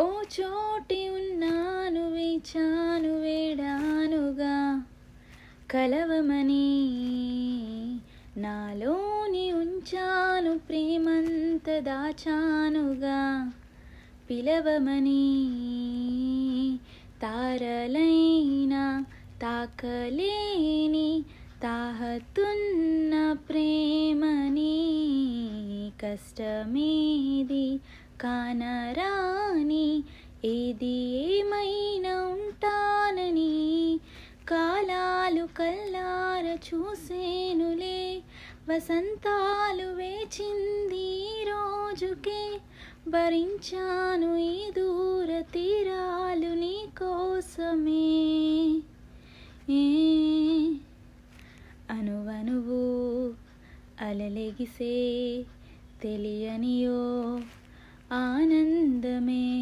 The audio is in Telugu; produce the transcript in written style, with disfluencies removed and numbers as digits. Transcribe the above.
ఓ చోటి ఉన్నాను వేచాను వేడానుగా కలవమని నాలోని ఉంచాను ప్రేమంత దాచానుగా పిలవమని తారలైనా తాకలేని తాహతున్న ప్రేమని కష్టమేది కానరాని ఏది ఏమైనా ఉంటానని కాలాలు కల్లార చూసేనులే వసంతాలు వేచింది ఈ రోజుకే భరించాను ఈ దూర తీరాలు నీ కోసమే అనువనువు అలలెగిసే తెలియనియో ఆనందమే